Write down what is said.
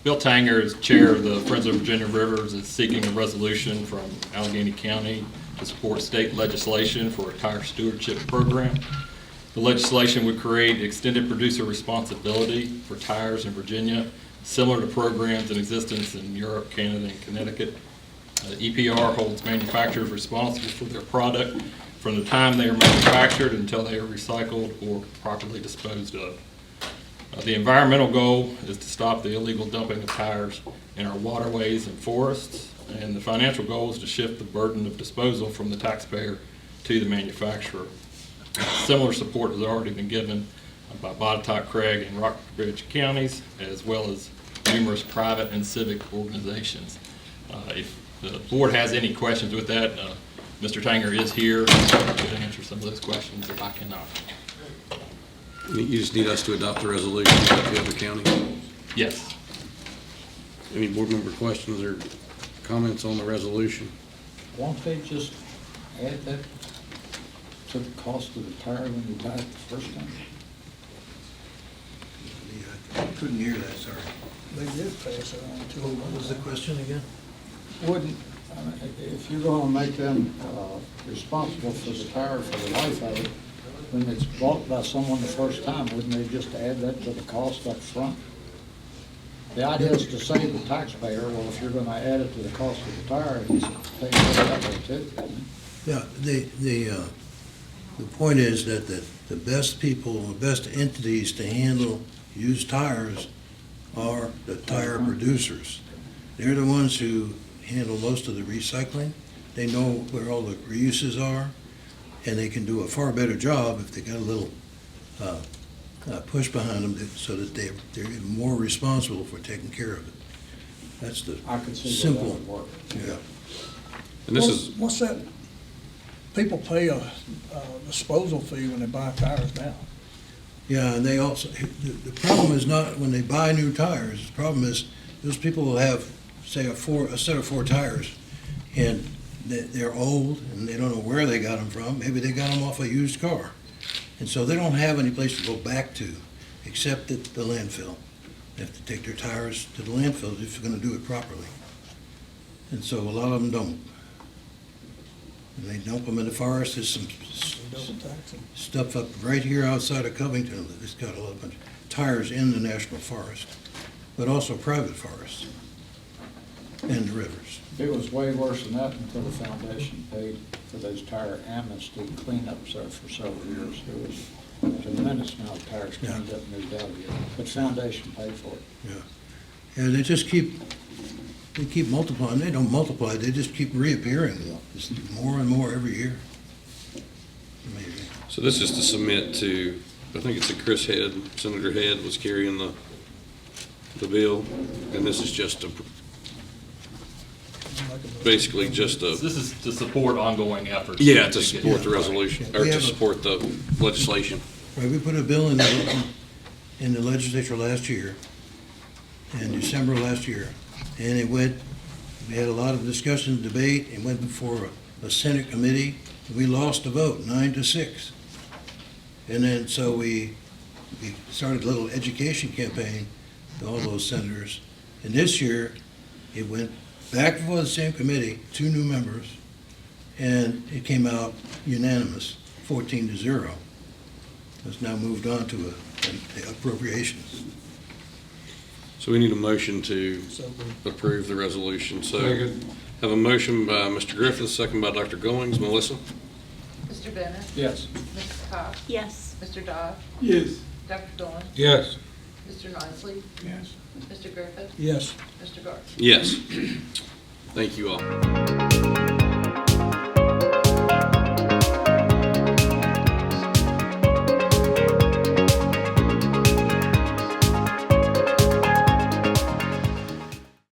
Bill Tanger is chair of the Friends of Virginia Rivers, is seeking a resolution from Alleghany County to support state legislation for a tire stewardship program. The legislation would create extended producer responsibility for tires in Virginia, similar to programs in existence in Europe, Canada, and Connecticut. EPR holds manufacturers responsible for their product from the time they are manufactured until they are recycled or properly disposed of. The environmental goal is to stop the illegal dumping of tires in our waterways and forests, and the financial goal is to shift the burden of disposal from the taxpayer to the manufacturer. Similar support has already been given by Botetourt, Craig, and Rockbridge counties, as well as numerous private and civic organizations. If the board has any questions with that, Mr. Tanger is here to answer some of those questions if I cannot. You just need us to adopt the resolution about the other county. Yes. Any board member questions or comments on the resolution? Won't they just add that to the cost of the tire when you buy it the first time? I couldn't hear that, sorry. They did pass it on to them. What was the question again? Wouldn't, if you're gonna make them responsible for the tire for the life of it, when it's bought by someone the first time, wouldn't they just add that to the cost up front? The idea is to save the taxpayer. Well, if you're gonna add it to the cost of the tire, he's paying for that way too. Yeah, the point is that the best people, the best entities to handle used tires are the tire producers. They're the ones who handle most of the recycling. They know where all the reuses are, and they can do a far better job if they got a little push behind them so that they're even more responsible for taking care of it. That's the I could see where that simple. would work. Yeah. And this is, What's that? People pay a disposal fee when they buy tires now. Yeah, and they also, the problem is not when they buy new tires, the problem is those people will have, say, a set of 4 tires, and they're old, and they don't know where they got them from. Maybe they got them off a used car. And so they don't have any place to go back to, except at the landfill. They have to take their tires to the landfill if they're gonna do it properly. And so a lot of them don't. And they dump them in the forest. There's some Double taxing. stuff up right here outside of Covington that's got a lot of tires in the national forest, but also private forests and the rivers. It was way worse than that until the foundation paid for those tire amnesty cleanups there for several years. There was a tremendous amount of tires cleaned up and moved out of here, but foundation paid for it. Yeah, they just keep multiplying. They don't multiply, they just keep reappearing. It's more and more every year. Amazing. so this is to submit to, I think it's a Chris Head, Senator Head was carrying the bill, and this is just a, basically just a, This is to support ongoing efforts. yeah, to get- support the resolution, or We to have a- support the legislation. Right, we put a bill in the legislature last year, in December of last year, and we had a lot of discussion, debate, and went before a Senate committee. We lost the vote, 9-6. And then, so we started a little education campaign to all those senators. And this year, it went back before the same committee, 2 new members, and it came out unanimous, 14-0. It's now moved on to the appropriations. So we need a motion to So approve the resolution. So have a motion by Mr. Griffith, second by Dr. Goings. Melissa? Mr. Bennett? Yes. Mrs. Cox? Yes. Mr. Dodge? Yes. Dr. Dolan? Yes. Mr. Nicely? Yes. Mr. Griffith? Yes. Mr. Garth? Yes. Thank you all.